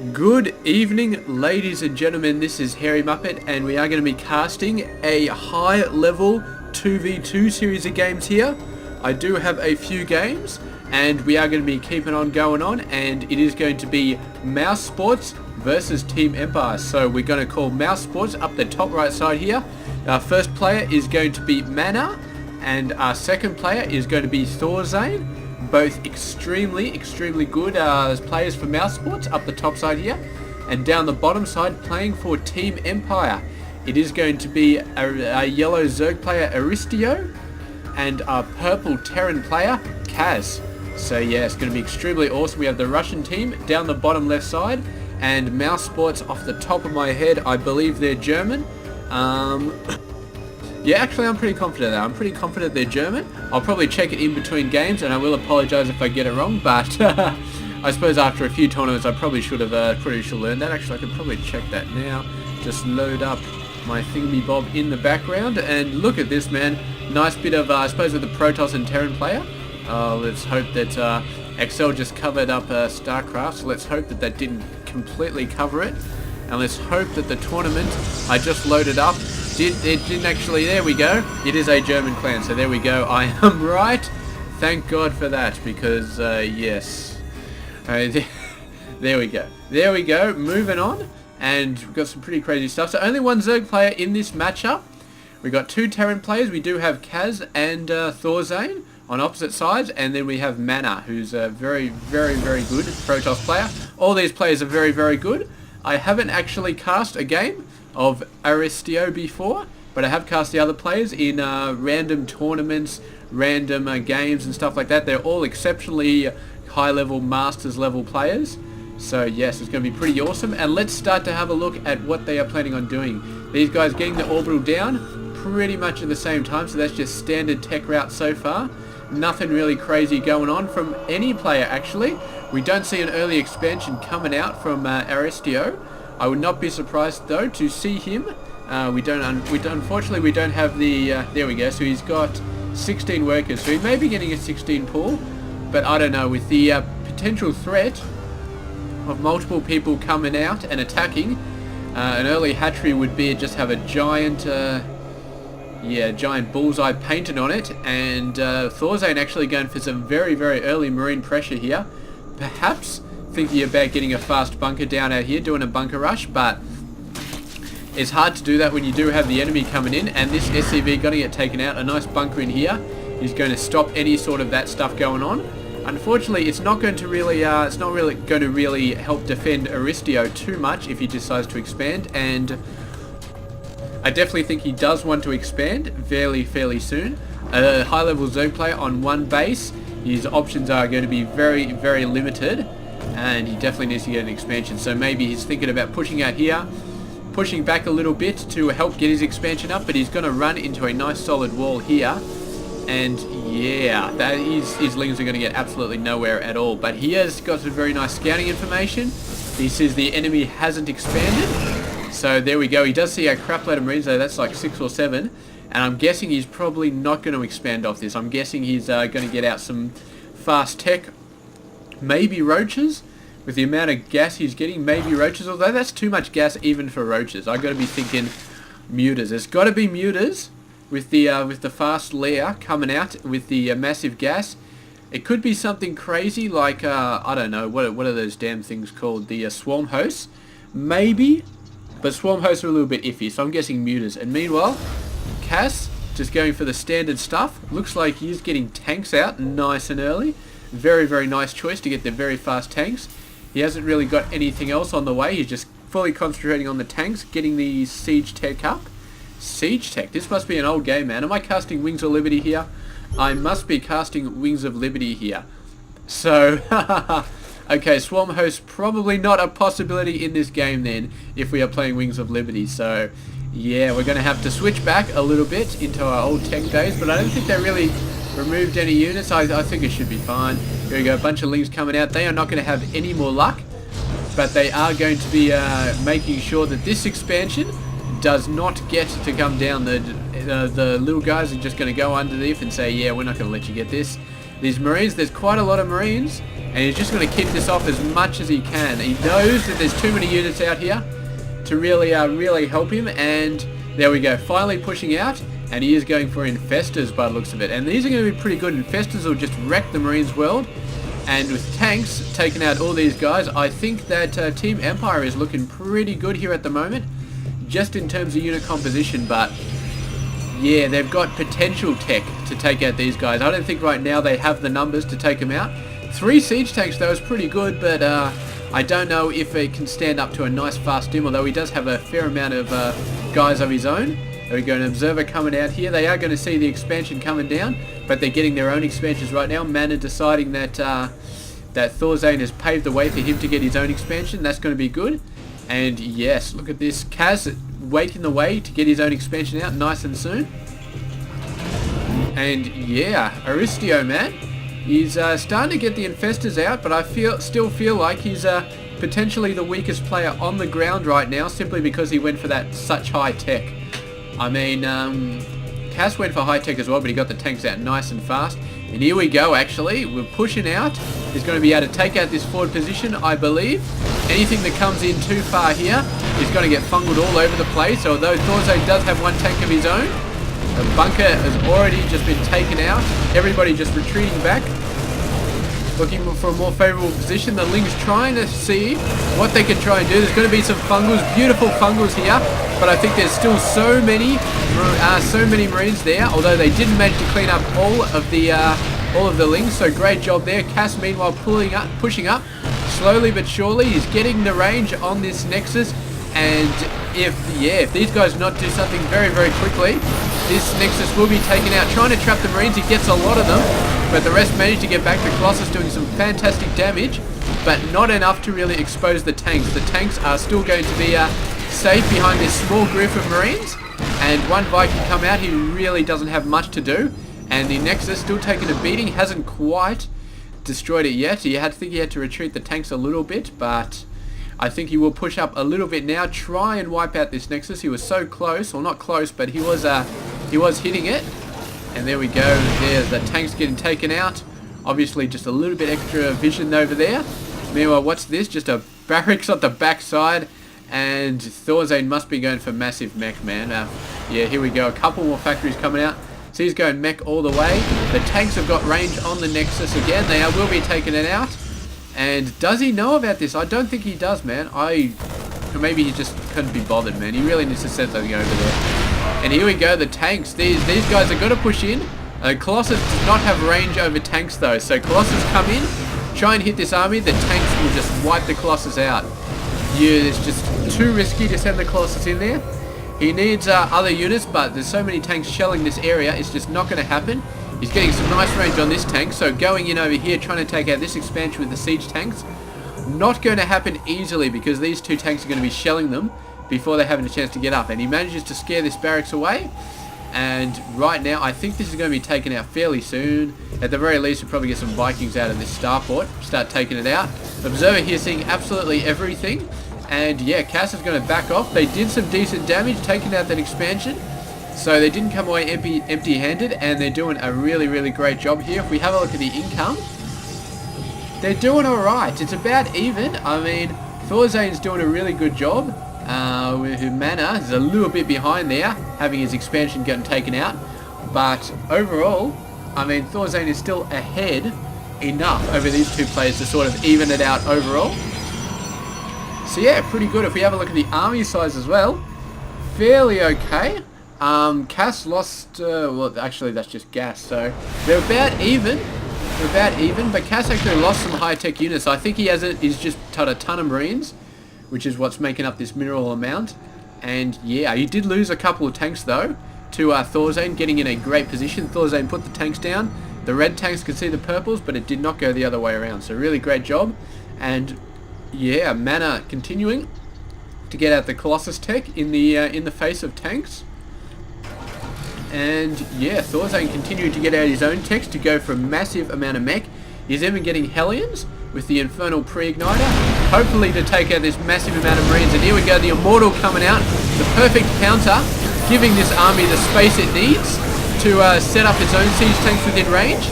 Good evening, ladies and gentlemen. This is Hairy Muppet, and we are going to be casting a high-level 2v2 series of games here. I do have a few games, and we are going to be keeping on going on, and it is going to be Mousesports versus Team Empire. So we're going to call Mousesports up the top right side here. Our first player is going to be Mana, and our second player is going to be Thorzane. Both extremely good players for Mousesports up the top side here, and down the bottom side playing for Team Empire. It is going to be a yellow Zerg player Aristio and a purple Terran player Kaz. So yeah, it's going to be extremely awesome. We have the Russian team down the bottom left side, and Mousesports off the top of my head, I believe they're German. Yeah, actually I'm pretty confident that. I'm pretty confident they're German. I'll probably check it in between games, and I will apologise if I get it wrong, but I suppose after a few tournaments I probably should have learned that. Actually, I could probably check that now. Just load up my thingy-bob in the background, and look at this, man. Nice bit of, I suppose, with the Protoss and Terran player. Let's hope that Excel just covered up Starcraft, so let's hope that that didn't completely cover it. And let's hope that the tournament I just loaded up it didn't actually. There we go. It is a German clan, so there we go. I am right. Thank God for that, because yes. There we go. There we go. Moving on, and we've got some pretty crazy stuff. So only one Zerg player in this matchup. We've got two Terran players. We do have Kaz and Thorzane on opposite sides, and then we have Mana, who's a very good Protoss player. All these players are very good. I haven't actually cast a game of Aristio before, but I have cast the other players in random tournaments, random games and stuff like that. They're all exceptionally high level, masters level players. So yes, it's going to be pretty awesome, and let's start to have a look at what they are planning on doing. These guys getting the orbital down pretty much at the same time, so that's just standard tech route so far. Nothing really crazy going on from any player actually. We don't see an early expansion coming out from Aristio. I would not be surprised though to see him. Unfortunately we don't have the there we go. So he's got 16 workers, so he may be getting a 16 pool, but I don't know, with the potential threat of multiple people coming out and attacking, an early hatchery would be just have a giant giant bullseye painted on it, and Thorzane actually going for some very early marine pressure here, perhaps thinking about getting a fast bunker down out here, doing a bunker rush, but it's hard to do that when you do have the enemy coming in, and this SCV going to get taken out. A nice bunker in here is going to stop any sort of that stuff going on. Unfortunately, it's not going to really help defend Aristio too much if he decides to expand, and I definitely think he does want to expand fairly soon. A high level Zerg player on one base, his options are going to be very limited, and he definitely needs to get an expansion. So maybe he's thinking about pushing out here, pushing back a little bit to help get his expansion up, but he's going to run into a nice solid wall here, and yeah, his lings are going to get absolutely nowhere at all. But he has got some very nice scouting information. He says the enemy hasn't expanded, so there we go. He does see a crap load of marines, though. That's like 6 or 7, and I'm guessing he's probably not going to expand off this. I'm guessing he's going to get out some fast tech, maybe roaches. With the amount of gas he's getting, maybe roaches, although that's too much gas even for roaches. I've got to be thinking mutas. There's got to be mutas with the fast layer coming out with the massive gas. It could be something crazy like I don't know, what are those damn things called, the swarm hosts maybe, but swarm hosts are a little bit iffy, so I'm guessing mutas. And meanwhile, Cass just going for the standard stuff. Looks like he's getting tanks out nice and early. Very nice choice to get the very fast tanks. He hasn't really got anything else on the way. He's just fully concentrating on the tanks, getting the siege tech up. Siege tech. This must be an old game, man. Am I casting Wings of Liberty here? I must be casting Wings of Liberty here. So, okay, Swarm Host probably not a possibility in this game then, if we are playing Wings of Liberty. So, yeah, we're going to have to switch back a little bit into our old tech days, but I don't think they really removed any units. I think it should be fine. Here we go, a bunch of lings coming out. They are not going to have any more luck, but they are going to be making sure that this expansion does not get to come down. The little guys are just going to go underneath and say, yeah, we're not going to let you get this. These marines, there's quite a lot of marines and he's just going to keep this off as much as he can. He knows that there's too many units out here to really help him, and there we go, finally pushing out, and he is going for infestors by the looks of it, and these are going to be pretty good. Infestors will just wreck the Marines world, and with tanks taking out all these guys, I think that Team Empire is looking pretty good here at the moment, just in terms of unit composition. But yeah, they've got potential tech to take out these guys. I don't think right now they have the numbers to take them out. 3 siege tanks though is pretty good, but I don't know if it can stand up to a nice fast dim, although he does have a fair amount of guys of his own. There we go, an observer coming out here. They are going to see the expansion coming down, but they're getting their own expansions right now. Mana deciding that that Thorzane has paved the way for him to get his own expansion. That's going to be good. And yes, look at this. Kaz waiting the way to get his own expansion out nice and soon. And yeah, Aristio, man, he's starting to get the infestors out, but I still feel like he's potentially the weakest player on the ground right now, simply because he went for that such high tech. I mean, Cass went for high tech as well, but he got the tanks out nice and fast. And here we go, actually. We're pushing out. He's going to be able to take out this forward position, I believe. Anything that comes in too far here is going to get fungled all over the place. Although Thorzane does have one tank of his own, the bunker has already just been taken out. Everybody just retreating back, looking for a more favourable position. The Ling's trying to see what they can try and do. There's going to be some fungals, beautiful fungals here, but I think there's still so many Marines there. Although they didn't manage to clean up all of the Lings, so great job there. Cass meanwhile pushing up slowly but surely. He's getting the range on this Nexus, and if these guys not do something very quickly, this Nexus will be taken out. Trying to trap the Marines, he gets a lot of them, but the rest managed to get back. The Colossus doing some fantastic damage, but not enough to really expose the tanks. The tanks are still going to be safe behind this small group of Marines, and one Viking come out, he really doesn't have much to do, and the Nexus still taking a beating, hasn't quite destroyed it yet. I think he had to retreat the tanks a little bit, but I think he will push up a little bit now, try and wipe out this Nexus. He was so close, or not close, but he was hitting it. And there we go, there's the tanks getting taken out. Obviously just a little bit extra vision over there. Meanwhile, what's this? Just a barracks on the backside, and Thorzane must be going for massive mech, man. Yeah, here we go, a couple more factories coming out. So he's going mech all the way. The tanks have got range on the Nexus again. They will be taking it out. And does he know about this? I don't think he does, man. Or maybe he just couldn't be bothered, man. He really needs to set something over there. And here we go, the tanks. These guys are going to push in. Colossus does not have range over tanks, though. So Colossus come in, try and hit this army. The tanks will just wipe the Colossus out. Yeah, it's just too risky to send the Colossus in there. He needs other units, but there's so many tanks shelling this area, it's just not going to happen. He's getting some nice range on this tank, so going in over here, trying to take out this expansion with the siege tanks, not going to happen easily, because these two tanks are going to be shelling them before they're having a chance to get up. And he manages to scare this barracks away, and right now I think this is going to be taken out fairly soon. At the very least, we'll probably get some Vikings out of this starport, start taking it out. Observer here seeing absolutely everything, and yeah, Cass is going to back off. They did some decent damage taking out that expansion, so they didn't come away empty-handed, and they're doing a really great job here. If we have a look at the income, they're doing alright. It's about even. I mean, Thorzane's doing a really good job. With Mana is a little bit behind there, having his expansion getting taken out. But overall, I mean, Thorzane is still ahead enough over these two players to sort of even it out overall. So yeah, pretty good. If we have a look at the army size as well, fairly okay. Cass lost, well, actually that's just gas, so they're about even. But Cass actually lost some high-tech units. I think he's just got a ton of Marines, which is what's making up this mineral amount. And yeah, he did lose a couple of tanks though to Thorzane, getting in a great position. Thorzane put the tanks down. The red tanks could see the purples, but it did not go the other way around. So really great job. And yeah, Mana continuing to get out the Colossus tech in the face of tanks. And yeah, Thorzane continuing to get out his own techs to go for a massive amount of mech. He's even getting Hellions with the Infernal Pre-Igniter, hopefully to take out this massive amount of Marines. And here we go, the Immortal coming out, the perfect counter, giving this army the space it needs to set up its own siege tanks within range.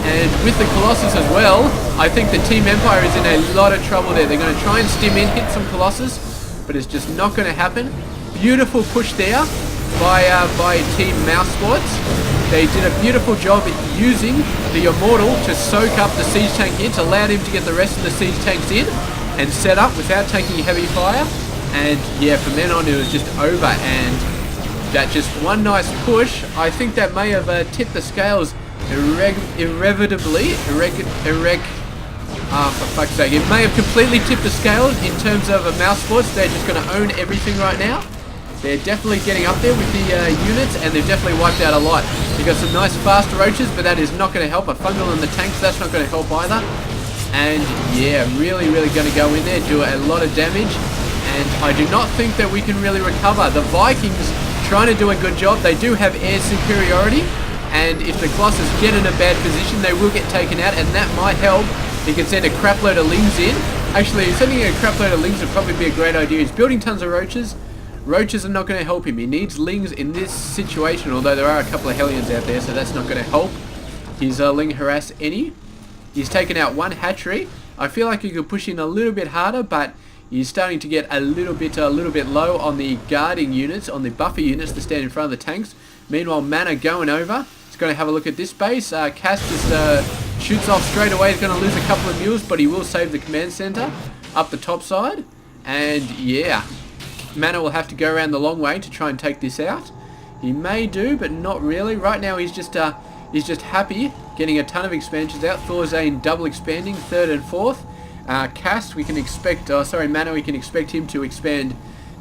And with the Colossus as well, I think the Team Empire is in a lot of trouble there. They're going to try and stim in, hit some Colossus, but it's just not going to happen. Beautiful push there by Team Mousesports. They did a beautiful job using the Immortal to soak up the siege tank here, to allow him to get the rest of the siege tanks in and set up without taking heavy fire. And yeah, from then on it was just over, and that just one nice push, I think that may have tipped the scales irrevotably. For fuck's sake, it may have completely tipped the scales in terms of Mousesports. They're just going to own everything right now. They're definitely getting up there with the units, and they've definitely wiped out a lot. They've got some nice fast roaches, but that is not going to help. A fungal in the tanks, that's not going to help either. And yeah, really going to go in there, do a lot of damage. And I do not think that we can really recover. The Vikings trying to do a good job. They do have air superiority, and if the Colossus get in a bad position, they will get taken out, and that might help. He can send a crap load of lings in. Actually, sending a crap load of lings would probably be a great idea. He's building tons of roaches. Roaches are not going to help him. He needs lings in this situation, although there are a couple of Hellions out there, so that's not going to help his ling harass any. He's taken out one hatchery. I feel like he could push in a little bit harder, but he's starting to get a little bit low on the guarding units, on the buffer units that stand in front of the tanks. Meanwhile, Mana going over. He's going to have a look at this base. Cass just shoots off straight away. He's going to lose a couple of mules, but he will save the command center up the top side. And yeah, Mana will have to go around the long way to try and take this out. He may do, but not really. Right now he's just happy getting a ton of expansions out. Thorzane double expanding, 3rd and 4th. Cass, we can expect, Mana, we can expect him to expand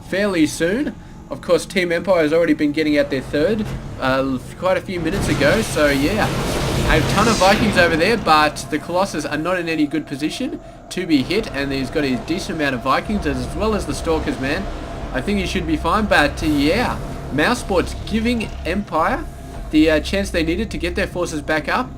fairly soon. Of course, Team Empire has already been getting out their 3rd quite a few minutes ago, so yeah. A ton of Vikings over there, but the Colossus are not in any good position to be hit, and he's got a decent amount of Vikings as well as the Stalkers, man. I think he should be fine, but yeah, Mousesports giving Empire the chance they needed to get their forces back up.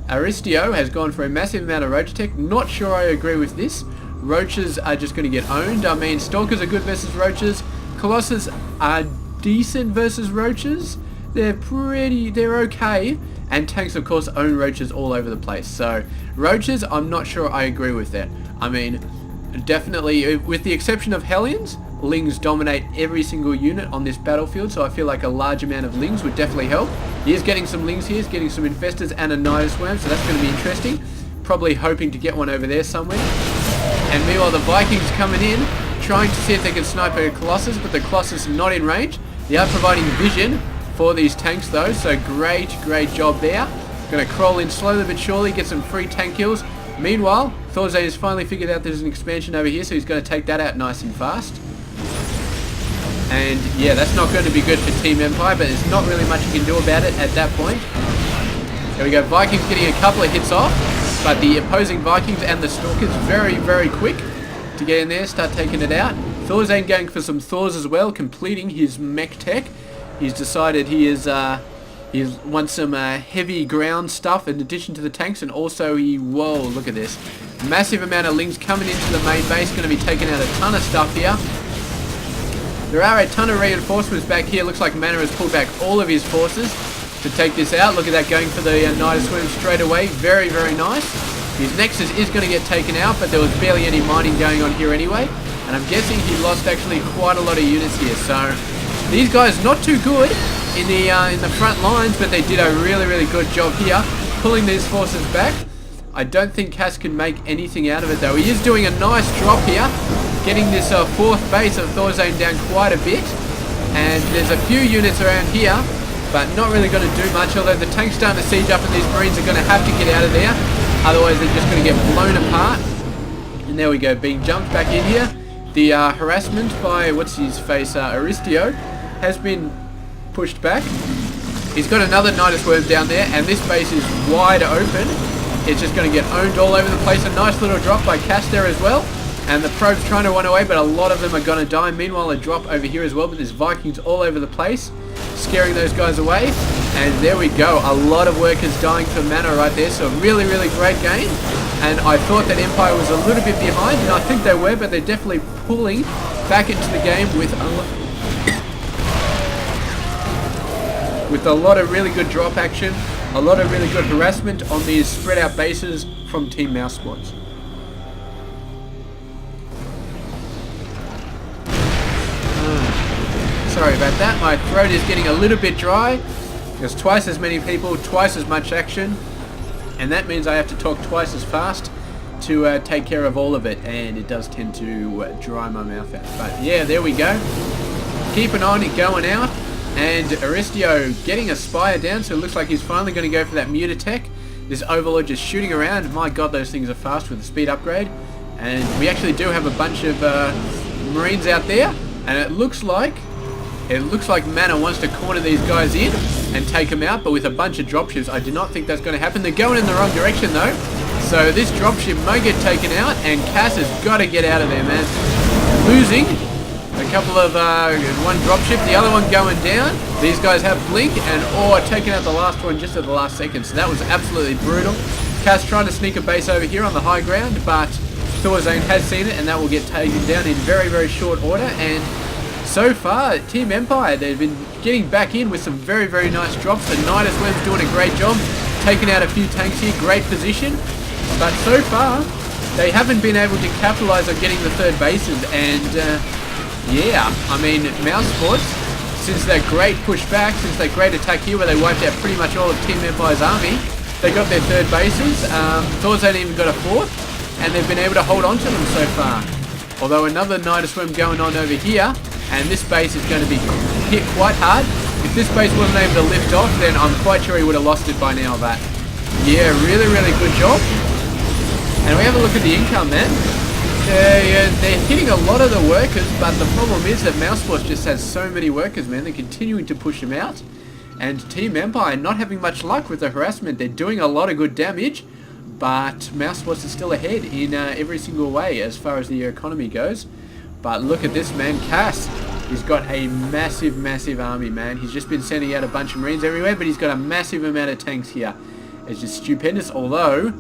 Aristio has gone for a massive amount of roach tech. Not sure I agree with this. Roaches are just going to get owned. I mean, Stalkers are good versus roaches. Colossus are decent versus roaches. They're okay. And tanks, of course, own roaches all over the place. So, roaches, I'm not sure I agree with that. I mean, definitely, with the exception of Hellions, lings dominate every single unit on this battlefield, so I feel like a large amount of lings would definitely help. He is getting some lings here, he's getting some infestors and a nidus worm, so that's going to be interesting. Probably hoping to get one over there somewhere. And meanwhile, the Vikings coming in, trying to see if they can snipe a Colossus, but the Colossus not in range. They are providing vision for these tanks though, so great job there. Going to crawl in slowly but surely, get some free tank kills. Meanwhile, Thorzane has finally figured out there's an expansion over here, so he's going to take that out nice and fast. And yeah, that's not going to be good for Team Empire, but there's not really much you can do about it at that point. There we go, Vikings getting a couple of hits off, but the opposing Vikings and the Stalkers very quick to get in there, start taking it out. Thorzane going for some Thors as well, completing his mech tech. He's decided he wants some heavy ground stuff in addition to the tanks, and also whoa, look at this. Massive amount of lings coming into the main base, going to be taking out a ton of stuff here. There are a ton of reinforcements back here. Looks like Mana has pulled back all of his forces to take this out. Look at that, going for the nidus worm straight away. Very nice. His Nexus is going to get taken out, but there was barely any mining going on here anyway. And I'm guessing he lost actually quite a lot of units here. So these guys not too good in the front lines, but they did a really good job here, pulling these forces back. I don't think Cass can make anything out of it though. He is doing a nice drop here, getting this 4th base of Thorzane down quite a bit. And there's a few units around here, but not really going to do much, although the tank's starting to siege up and these Marines are going to have to get out of there. Otherwise they're just going to get blown apart. And there we go, being jumped back in here. The harassment by, Aristio has been pushed back. He's got another nidus worm down there, and this base is wide open. It's just going to get owned all over the place. A nice little drop by Cass there as well. And the probe's trying to run away, but a lot of them are going to die. Meanwhile, a drop over here as well, but there's Vikings all over the place, scaring those guys away. And there we go. A lot of workers dying for Mana right there. So really great game. And I thought that Empire was a little bit behind, and I think they were, but they're definitely pulling back into the game with a lot of really good drop action. A lot of really good harassment on these spread out bases from Team Mousesports. Sorry about that, my throat is getting a little bit dry. There's twice as many people, twice as much action, and that means I have to talk twice as fast to take care of all of it, and it does tend to dry my mouth out. But yeah, there we go. Keeping on and going out, and Aristio getting a Spire down, so it looks like he's finally going to go for that Mutatech. This Overlord just shooting around. My god, those things are fast with the speed upgrade. And we actually do have a bunch of Marines out there, and it looks like Mana wants to corner these guys in and take them out, but with a bunch of dropships, I do not think that's going to happen. They're going in the wrong direction though, so this dropship might get taken out, and Cass has got to get out of there, man. Losing a couple of one dropship, the other one going down. These guys have blink and taking out the last one just at the last second, so that was absolutely brutal. Cass trying to sneak a base over here on the high ground, but Thorzane has seen it, and that will get taken down in very, very short order. And so far, Team Empire, they've been getting back in with some very, very nice drops. The Nidus Web's doing a great job, taking out a few tanks here, great position. But so far, they haven't been able to capitalize on getting the third bases. And yeah, I mean, Mousesports, since their great pushback, since their great attack here where they wiped out pretty much all of Team Empire's army, they got their third bases. Thorzane even got a fourth, and they've been able to hold on to them so far. Although another Nidus Web going on over here, and this base is going to be hit quite hard. If this base wasn't able to lift off, then I'm quite sure he would have lost it by now. But yeah, really, really good job. And we have a look at the income, man. They're hitting a lot of the workers, but the problem is that Mousesports just has so many workers, man. They're continuing to push them out. And Team Empire not having much luck with the harassment. They're doing a lot of good damage, but Mousesports is still ahead in every single way as far as the economy goes. But look at this, man. Cass, he's got a massive, massive army, man. He's just been sending out a bunch of Marines everywhere, but he's got a massive amount of tanks here. It's just stupendous. Although,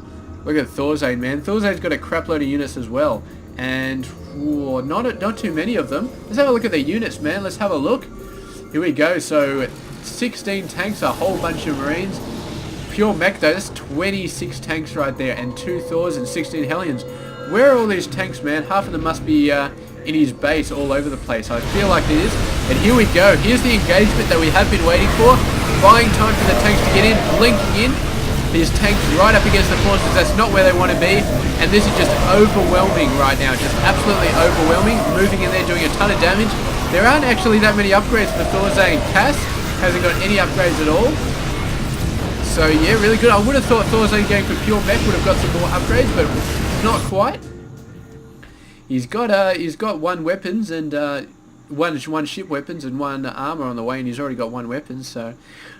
look at Thorzane, man. Thorzane's got a crap load of units as well. And not too many of them. Let's have a look at the units, man. Let's have a look. Here we go. So 16 tanks, a whole bunch of Marines. Pure mech though, that's 26 tanks right there, and 2 Thors and 16 Hellions. Where are all these tanks, man? Half of them must be in his base all over the place. I feel like it is. And here we go. Here's the engagement that we have been waiting for. Buying time for the tanks to get in, blinking in. These tanks right up against the forces, that's not where they want to be. And this is just overwhelming right now. Just absolutely overwhelming. Moving in there, doing a ton of damage. There aren't actually that many upgrades for Thorzane. Cass hasn't got any upgrades at all. So yeah, really good. I would have thought Thorzane going for pure mech would have got some more upgrades, but not quite. He's got one weapons and one ship weapons and one armor on the way, and he's already got one weapon, so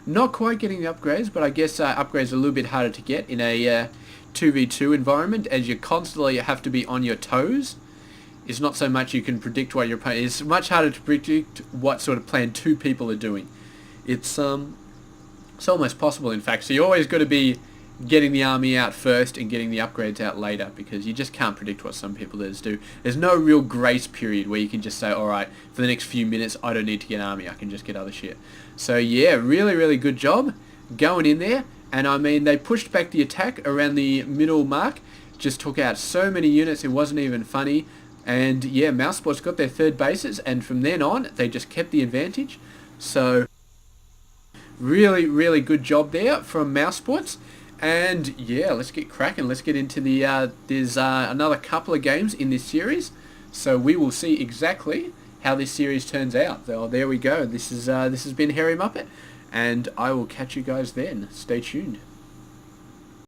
not quite getting the upgrades. But I guess upgrades are a little bit harder to get in a 2v2 environment, as you constantly have to be on your toes. It's not so much you can predict what you're playing. It's much harder to predict what sort of plan two people are doing. It's almost possible, in fact. So you always got to be getting the army out first and getting the upgrades out later, because you just can't predict what some people do. There's no real grace period where you can just say, alright, for the next few minutes I don't need to get army, I can just get other shit. So yeah, really, really good job going in there. And I mean, they pushed back the attack around the middle mark, just took out so many units, it wasn't even funny. And yeah, Mousesports got their third bases, and from then on they just kept the advantage. So really, really good job there from Mousesports. And yeah, let's get cracking. Let's get into the there's another couple of games in this series, so we will see exactly how this series turns out. So there we go. This has been Hairy Muppet, and I will catch you guys then. Stay tuned.